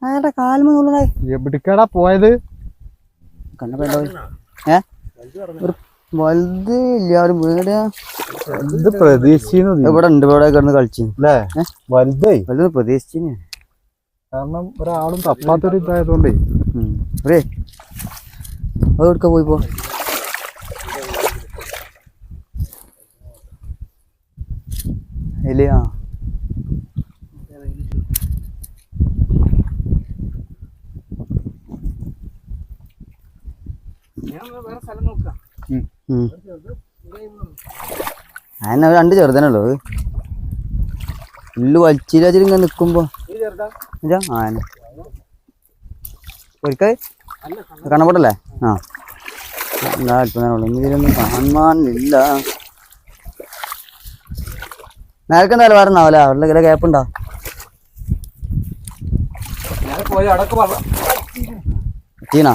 അയാളുടെ കാൽമ എവിടേക്കാടാ പോയത്? കണ്ടപ്പോ ഒരു വലുത് എല്ലാവരും വീട് പ്രതീക്ഷിച്ചു. ഇവിടെ ഉണ്ട്, ഇവിടെ കിടന്ന് കളിച്ചു അല്ലേ? വലുതേ വലുത് പ്രതീക്ഷിച്ചു. കാരണം ഒരാളും തപ്പാത്തൊരു ഇതായതുകൊണ്ടേ. അത് എടുക്ക പോയിപ്പോ ഇല്ലേ? അതിനെ രണ്ട് ചെറുതനുള്ളൂ. പുല്ല് വലിച്ചിങ്ങനെ നിക്കുമ്പോ ഒരിക്കൽ കണ്ണപ്പെട്ടല്ലേ? ആ എന്താ അല്പനേരമുള്ളൂ. ഇതിലൊന്നും കാണാനില്ല. നേരക്കെന്തായാലും പറഞ്ഞാവല്ലേ? അവരുടെ കില ഗ്യാപ്പുണ്ടോ? പോയി അടക്ക് ചീനാ